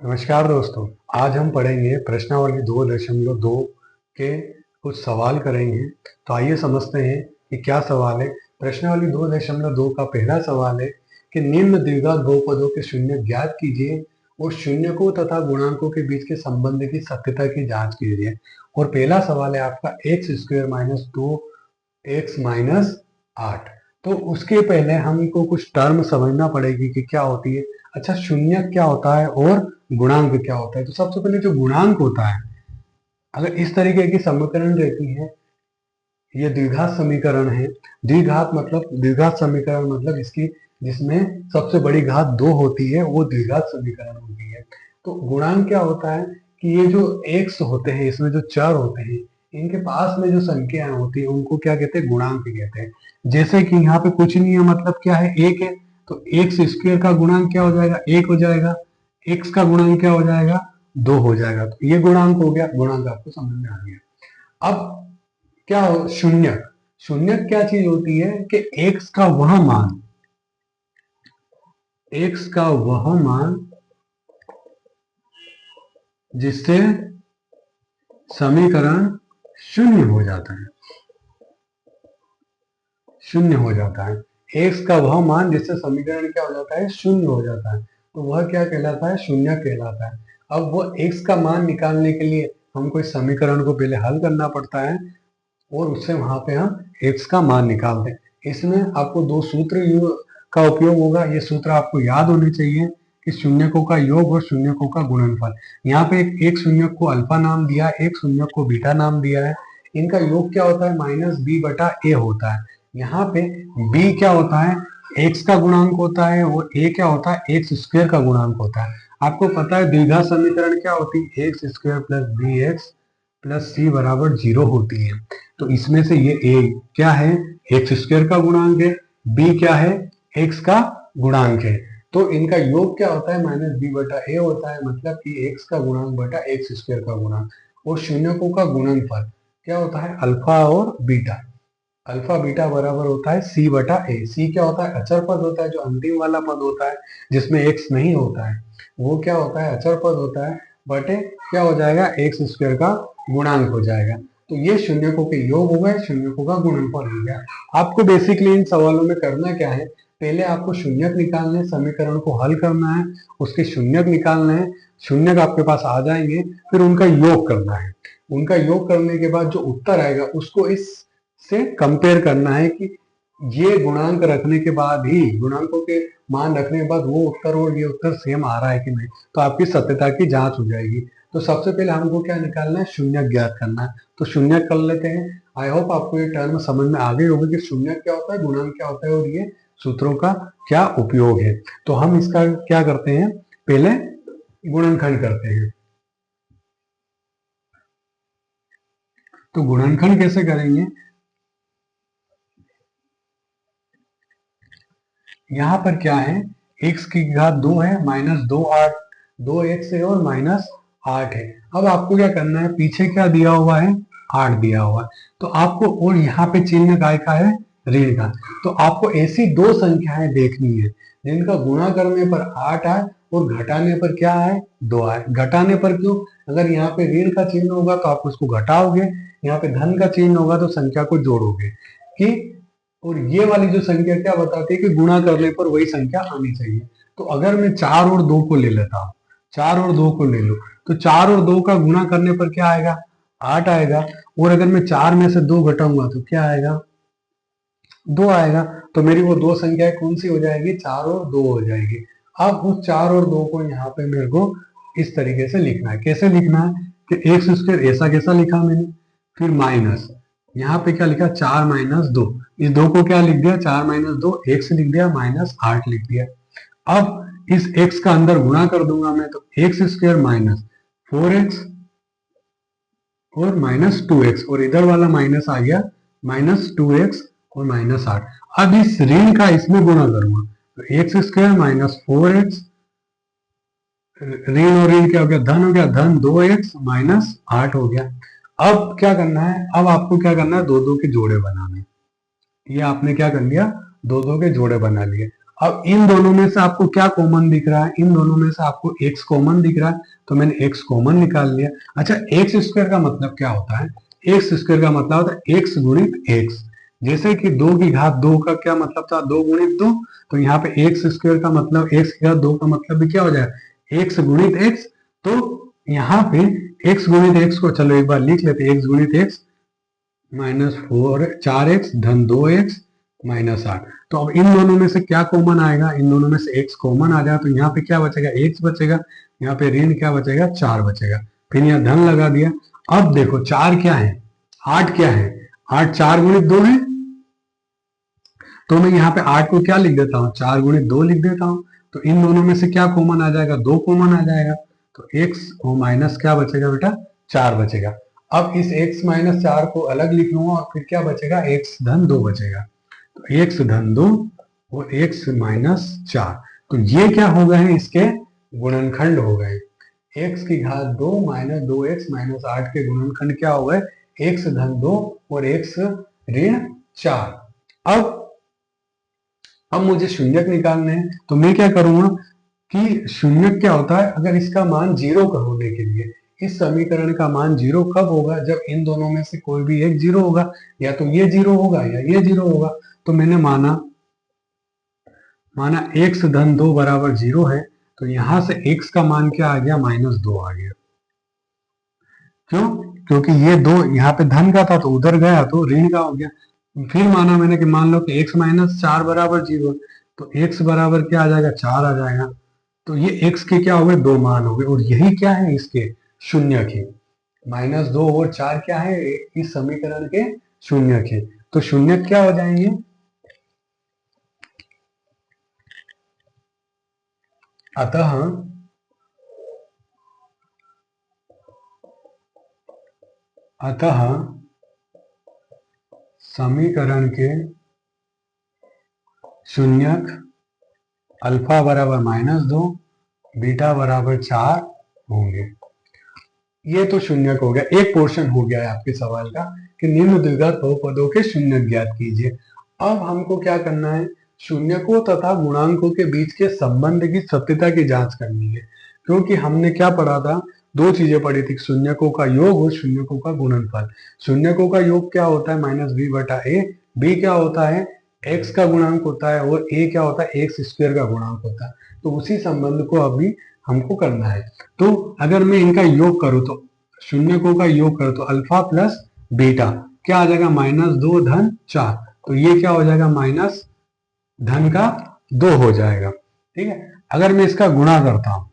नमस्कार दोस्तों। आज हम पढ़ेंगे प्रश्नावली 2.2 के कुछ सवाल करेंगे। तो आइए समझते हैं कि क्या सवाल है। प्रश्नावली 2.2 का पहला सवाल है कि निम्न द्विघात बहुपदों के शून्य ज्ञात कीजिए और शून्यकों तथा गुणांकों के बीच के संबंध की सत्यता की जांच कीजिए। और पहला सवाल है आपका x² माइनस 2x माइनस 8। तो उसके पहले हमको कुछ टर्म समझना पड़ेगी कि क्या होती है। अच्छा, शून्य क्या होता है और गुणांक क्या होता है। तो सबसे पहले जो गुणांक होता है, अगर इस तरीके की समीकरण रहती है, ये द्विघात समीकरण है। द्विघात समीकरण मतलब इसकी जिसमें सबसे बड़ी घात 2 होती है वो द्विघात समीकरण होती है। तो गुणांक क्या होता है कि ये जो एक्स होते हैं, इसमें जो चर होते हैं, इनके पास में जो संख्याएं होती है उनको क्या कहते हैं, गुणांक कहते हैं। जैसे कि यहाँ पे कुछ नहीं है, मतलब क्या है, एक है, तो एक्स स्क्वायर का गुणांक क्या हो जाएगा, एक हो जाएगा। एक्स का गुणांक क्या हो जाएगा, 2 हो जाएगा। तो ये गुणांक हो गया, गुणांक आपको समझ में आ गया। अब क्या हो, शून्य। शून्य क्या चीज होती है कि एक्स का वह मान, एक्स का वह मान जिससे समीकरण शून्य हो जाता है, शून्य हो जाता है। एक्स का वह मान जिससे समीकरण क्या हो जाता है, शून्य हो जाता है। तो वह क्या कहलाता है, शून्य कहलाता है। अब वो एक्स का मान निकालने के लिए हमको इस समीकरण को पहले हल करना पड़ता है और उससे वहां पे हम एक्स का मान निकालते हैं। इसमें आपको दो सूत्र का उपयोग होगा। ये सूत्र आपको याद होने चाहिए कि शून्यकों का योग और शून्यकों का गुणनफल। यहाँ पे एक शून्यक को अल्फा नाम दिया है, एक शून्यक को बीटा नाम दिया है। इनका योग क्या होता है, माइनस बी बटा ए होता है। यहाँ पे b क्या होता है, x का गुणांक होता है, और a क्या होता है, एक्स स्क्वायर का गुणांक होता है। आपको पता है द्विघात समीकरण क्या होती है, X square plus B X plus C बराबर 0 होती है। तो इसमें से ये a क्या है, एक्स स्क्वायर का गुणांक है, b क्या है, x का गुणांक है। तो इनका योग क्या होता है, माइनस बी बटा ए होता है, मतलब कि x का गुणांक बटा एक्स स्क्वायर का गुणांक। और शून्यकों का गुणनफल क्या होता है, अल्फा और बीटा। अल्फा बीटा बराबर होता है सी बटा ए। सी क्या होता है, अचर पद होता है, जो अंतिम वाला पद होता है जिसमें एक्स नहीं होता है, वो क्या होता है, अचर पद होता है, बटे क्या हो जाएगा, एक्स स्क्वायर का गुणांक हो जाएगा। तो ये शून्यकों के योग हो गए, शून्यकों का गुणनफल हो गया। आपको बेसिकली इन सवालों में करना क्या है, पहले आपको शून्यक निकालने हैं, समीकरण को हल करना है, उसके शून्यक निकालने हैं। शून्यक आपके पास आ जाएंगे, फिर उनका योग करना है। उनका योग करने के बाद जो उत्तर आएगा उसको इस से कंपेयर करना है कि ये गुणांक रखने के बाद ही, गुणांकों के मान रखने के बाद वो उत्तर और ये उत्तर सेम आ रहा है कि नहीं। तो आपकी सत्यता की जांच हो जाएगी। तो सबसे पहले हमको क्या निकालना है, शून्य ज्ञात करना है। तो शून्य कर लेते हैं। आई होप आपको ये टर्म समझ में आ गई होगी कि शून्य क्या होता है, गुणांक क्या होता है और ये सूत्रों का क्या उपयोग है। तो हम इसका क्या करते हैं, पहले गुणनखंड करते हैं। तो गुणनखंड कैसे करेंगे, यहाँ पर क्या है, x की घात 2 है, माइनस 2 2 x है और माइनस 8 है। अब आपको क्या करना है, पीछे क्या दिया हुआ है, 8 दिया हुआ है। तो आपको, और यहाँ पे चिन्ह काय का है, ऋण का। तो आपको ऐसी दो संख्याएं देखनी है जिनका गुणा करने पर 8 आए और घटाने पर क्या आए, 2 आए। घटाने पर क्यों, अगर यहाँ पे ऋण का चिन्ह होगा तो आप उसको घटाओगे, यहाँ पे धन का चिन्ह होगा तो संख्या को जोड़ोगे कि, और ये वाली जो संख्या क्या बताती है कि गुणा करने पर वही संख्या आनी चाहिए। तो अगर मैं 4 और 2 को ले लेता हूँ, 4 और 2 को ले लो, तो 4 और 2 का गुणा करने पर क्या आएगा, 8 आएगा। और अगर मैं 4 में से 2 घटाऊंगा तो क्या आएगा, 2 आएगा। तो मेरी वो दो संख्याएं कौन सी हो जाएगी, 4 और 2 हो जाएगी। अब उस 4 और 2 को यहाँ पे मेरे को इस तरीके से लिखना है। कैसे लिखना है कि एक्स स्क्वायर ऐसा कैसा लिखा मैंने, फिर माइनस, यहाँ पे क्या लिखा, 4 माइनस 2। इस 2 को क्या लिख दिया, 4 माइनस 2 एक्स लिख दिया, माइनस 8 लिख दिया। अब इस x का अंदर गुणा कर दूंगा मैं, तो एक्स स्क्वायर माइनस 4x और माइनस 2x, और इधर वाला माइनस आ गया, माइनस 2x और माइनस 8। अब इस ऋण का इसमें गुणा करूंगा, तो एक्स स्क्वायर माइनस 4x, ऋण और ऋण क्या हो गया, धन हो गया, धन 2x माइनस 8 हो गया। अब क्या करना है, अब आपको क्या करना है, दो दो के जोड़े बनाने। ये आपने क्या कर लिया, दो दो के जोड़े बना लिए। अब इन दोनों में से आपको क्या कॉमन दिख रहा है? इन दोनों में से आपको x कॉमन दिख रहा है, तो मैंने x कॉमन निकाल लिया। अच्छा, एक्स स्क्वायर का मतलब क्या होता है? एक्स स्क्वायर का मतलब होता है x गुणित x। जैसे कि 2 की घात 2 का क्या मतलब था? 2 गुणित 2। तो यहाँ पे एक्स स्क्वायर का मतलब x की घात 2 का मतलब भी क्या हो जाएगा? x गुणित x। तो यहाँ पे x गुणित x को चलो एक बार लिख लेते हैं। x गुणित x -4x धन 2x -8। तो अब इन दोनों में से क्या कॉमन आएगा? इन दोनों में से x कॉमन आ जाएगा, तो यहाँ पे क्या बचेगा? x बचेगा। यहाँ पे ऋण क्या बचेगा? 4 बचेगा। फिर यहाँ धन लगा दिया। अब देखो 4 क्या है, 8 क्या है? 8 4 गुणित 2 है, तो मैं यहाँ पे 8 को क्या लिख देता हूँ? 4 गुणित 2 लिख देता हूँ। तो इन दोनों में से क्या कॉमन आ जाएगा? 2 कॉमन आ जाएगा। तो x और माइनस क्या बचेगा बेटा? 4 बचेगा। अब इस x माइनस 4 को अलग लिख लूंगा और फिर क्या बचेगा? x धन 2 बचेगा। तो x धन 2 और x माइनस 4, तो ये क्या हो गए हैं? इसके गुणनखंड हो गए। x की घात 2 माइनस 2x माइनस 8 के गुणनखंड क्या हो गए? x धन 2 और x ऋण 4। अब मुझे शून्यक निकालने हैं, तो मैं क्या करूंगा कि शून्यक क्या होता है? अगर इसका मान 0 का होने के लिए, इस समीकरण का मान 0 कब होगा? जब इन दोनों में से कोई भी एक 0 होगा, या तो ये 0 होगा या ये 0 होगा। तो मैंने माना x धन 2 बराबर 0 है, तो यहां से x का मान क्या आ गया? -2 आ गया। क्यों? क्योंकि ये 2 यहाँ पे धन का था तो उधर गया तो ऋण का हो गया। फिर माना मैंने कि मान लो कि x माइनस 4 बराबर 0, तो x बराबर क्या आ जाएगा? 4 आ जाएगा। तो ये x के क्या हो गए? 2 मान हो गए, और यही क्या है? इसके शून्य के। -2 और 4 क्या है? इस समीकरण के शून्य के। तो शून्य क्या हो जाएंगे? अतः समीकरण के शून्यक अल्फा बराबर -2, बीटा बराबर 4 होंगे। ये तो शून्यक हो गया, एक पोर्शन हो गया है आपके सवाल का कि निम्न द्विघात बहुपदों के शून्यक ज्ञात कीजिए। अब हमको क्या करना है? शून्यकों तथा गुणांकों के बीच के संबंध की सत्यता की जांच करनी है। क्योंकि हमने क्या पढ़ा था? 2 चीजें पढ़ी थी, शून्यकों का योग और शून्यकों का गुणनफल। शून्यकों का योग क्या होता है? -b/a। b क्या होता है? x का गुणांक होता है, और a क्या होता है? x स्क्वायर का गुणांक होता है। तो उसी संबंध को अभी हमको करना है। तो अगर मैं इनका योग करूं, तो शून्यकों का योग करूं तो अल्फा प्लस बीटा क्या आ जाएगा? -2 धन 4। तो ये क्या हो जाएगा? माइनस धन का 2 हो जाएगा। ठीक है। अगर मैं इसका गुणा करता हूं,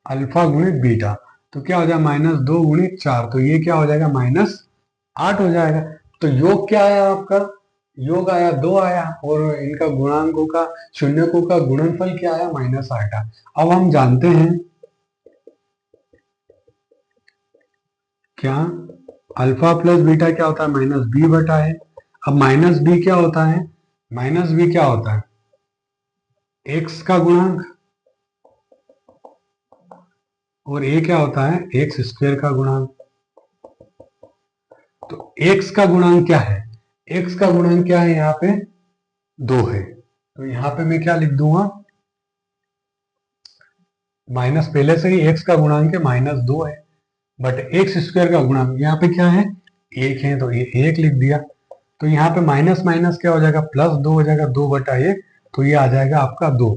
अल्फा गुणित बीटा, तो क्या हो जाएगा? -2 गुणित 4, तो ये क्या हो जाएगा? -8 हो जाएगा। तो योग क्या आया आपका? योग आया 2 आया, और इनका गुणांकों का, शून्यकों का गुणनफल क्या आया? -8। अब हम जानते हैं क्या अल्फा प्लस बीटा क्या होता है? -b/a। अब माइनस बी क्या होता है? माइनस बी क्या होता है? एक्स का गुणांक, और ए क्या होता है? एक्स स्क्वायर का गुणांक। तो x का गुणांक क्या है? x का गुणांक क्या है? यहाँ पे 2 है, तो यहाँ पे मैं क्या लिख दूंगा? माइनस, पहले से ही x का गुणांक है -2 है, बट एक्स स्क्वायर का गुणांक यहाँ पे क्या है? 1 है, तो ये 1 लिख दिया। तो यहाँ पे माइनस माइनस क्या हो जाएगा? +2 हो जाएगा, 2/1। तो ये आ जाएगा आपका 2।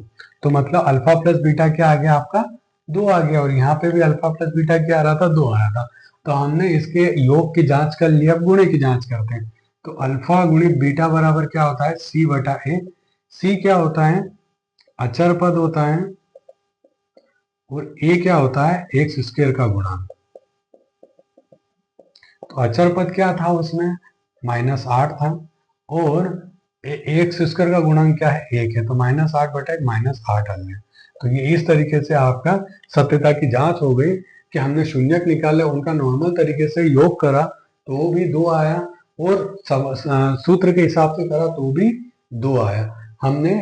तो मतलब अल्फा प्लस बीटा क्या आ गया आपका? 2 आ गया, और यहाँ पे भी अल्फा प्लस बीटा क्या आ रहा था? 2 आ रहा था। तो हमने इसके योग की जांच कर ली, अब गुणे की जांच करते हैं। तो अल्फा गुणित बीटा बराबर क्या होता है? c/a। c क्या होता है? अचर पद होता है, और a क्या होता है? एक्स स्क्वायर का गुणांक। तो अचर पद क्या था उसमें? -8 था, और एक्स स्क्वायर का गुणांक क्या है? 1 है, तो -8/1 -8 आ गया। तो ये इस तरीके से आपका सत्यता की जांच हो गई कि हमने शून्यक निकाले, उनका नॉर्मल तरीके से योग करा तो भी 2 आया, और सूत्र के हिसाब से करा तो भी 2 आया। हमने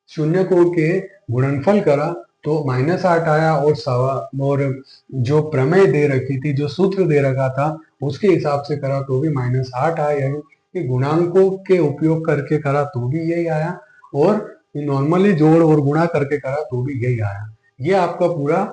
शून्यकों के गुणनफल करा तो -8 आया, और जो प्रमेय दे रखी थी, जो सूत्र दे रखा था, उसके हिसाब से करा तो भी -8 आया। कि गुणांकों के उपयोग करके करा तो भी यही आया, और नॉर्मली जोड़ और गुणा करके करा तो भी यही आया। ये आपका पूरा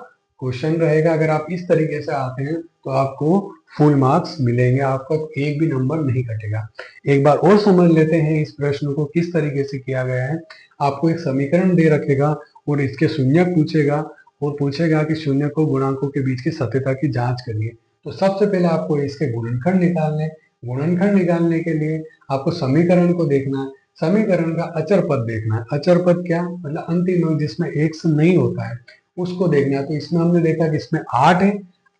क्वेश्चन रहेगा। अगर आप इस तरीके से आते हैं तो आपको फुल मार्क्स मिलेंगे, आपका एक भी नंबर नहीं कटेगा। एक बार और समझ लेते हैं इस प्रश्न को किस तरीके से किया गया है। आपको एक समीकरण दे रखेगा और इसके शून्यक पूछेगा, और पूछेगा कि शून्य को गुणांकों के बीच की सत्यता की जांच करिए। तो सबसे पहले आपको इसके गुणनखंड निकालने, गुणनखंड निकालने के लिए आपको समीकरण को देखना है, समीकरण का अचर पद देखना है। अचर पद क्या, मतलब अंतिम अंक जिसमें x नहीं होता है उसको देखना है। तो इसमें हमने देखा कि इसमें 8 है,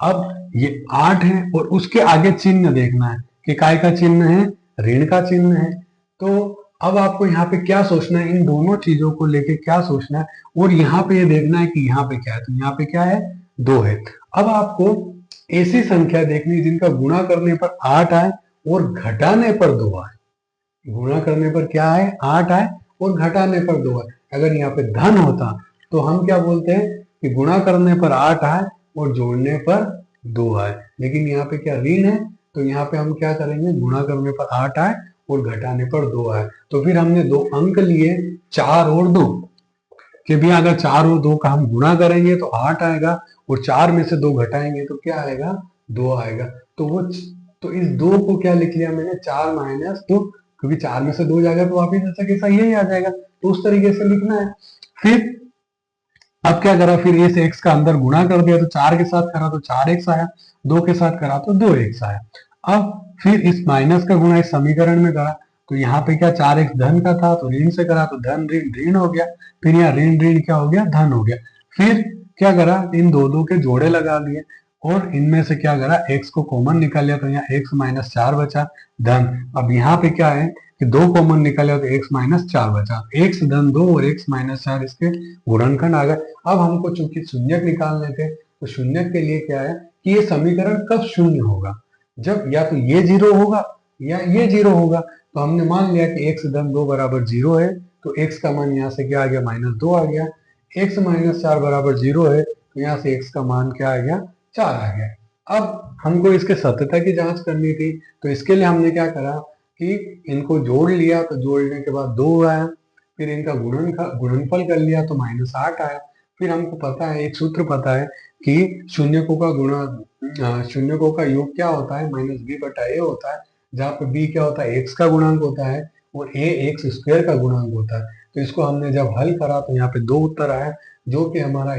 अब ये 8 है और उसके आगे चिन्ह देखना है कि काय का चिन्ह है, ऋण का चिन्ह है। तो अब आपको यहाँ पे क्या सोचना है, इन दोनों चीजों को लेके क्या सोचना है, और यहाँ पे ये देखना है कि यहाँ पे क्या है। तो यहाँ पे क्या है, 2 है। अब आपको ऐसी संख्या देखनी है जिनका गुणा करने पर 8 आए और घटाने पर 2 आए। गुणा करने पर क्या है, 8 आए और घटाने पर 2 आए। अगर यहाँ पे धन होता तो हम क्या बोलते हैं कि गुणा करने पर 8 आए और जोड़ने पर 2 आए, लेकिन यहाँ पे क्या ऋण है, तो यहाँ पे हम क्या करेंगे, गुणा करने पर 8 आए और घटाने पर 2 आए। तो फिर हमने 2 अंक लिए, 4 और 2, कि भी अगर 4 और 2 का हम गुणा करेंगे तो 8 आएगा, और 4 में से 2 घटाएंगे तो क्या आएगा, 2 आएगा। तो इस 2 को क्या लिख लिया मैंने, 4 माइनस 2, क्योंकि 4 में से 2 जाएगा तो वापिस ऐसा कैसा यही आ जाएगा। तो उस तरीके से लिखना है। फिर अब क्या करा, फिर इस x का अंदर गुणा कर दिया तो 4 के साथ करा तो 4x आया, 2 के साथ करा तो 2x आया। अब फिर इस माइनस का गुणा इस समीकरण में करा तो यहाँ पे क्या 4x धन का था तो ऋण से करा तो धन ऋण ऋण हो गया, फिर यहाँ ऋण ऋण क्या हो गया, धन हो गया। फिर क्या करा, इन दो के जोड़े लगा लिए और इनमें से क्या करा, x को कॉमन निकाल लिया तो यहाँ x माइनस 4 बचा धन। अब यहाँ पे क्या है कि 2 कॉमन निकाले तो x माइनस 4 बचा, x धन 2 और x माइनस 4 इसके गुणनखंड आ गए। अब हमको चूंकि शून्यक निकालने थे तो शून्यक के लिए क्या है कि ये समीकरण कब शून्य होगा, जब या तो ये 0 होगा या ये 0 होगा। तो हमने मान लिया कि x धन 2 बराबर 0 है, तो x का मान यहाँ से क्या आ गया, -2 आ गया। x माइनस 4 बराबर 0 है तो यहाँ से x का मान क्या आ गया, 4 आ गया। अब हमको इसके सत्यता की जांच करनी थी, तो इसके लिए हमने क्या करा कि इनको जोड़ लिया, तो जोड़ने के बाद 2 आया, फिर इनका गुणनफल कर लिया तो -8 आया। फिर हमको पता है, एक सूत्र पता है कि शून्यकों का योग क्या होता है, -b/a होता है, जहाँ पे b क्या होता है, x का गुणांक होता है और a x स्क्वायर का गुणांक होता है। तो इसको हमने जब हल करा तो यहाँ पे 2 उत्तर आया, जो कि हमारा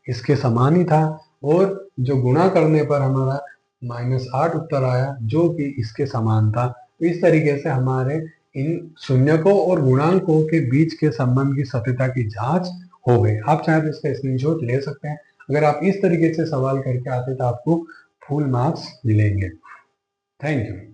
इसके समान ही था, और जो गुणा करने पर हमारा -8 उत्तर आया जो कि इसके समान था। तो इस तरीके से हमारे इन शून्यकों और गुणांकों के बीच के संबंध की सत्यता की जांच हो गई। आप चाहे तो इसका स्क्रीनशॉट ले सकते हैं। अगर आप इस तरीके से सवाल करके आते तो आपको फुल मार्क्स मिलेंगे। Thank you.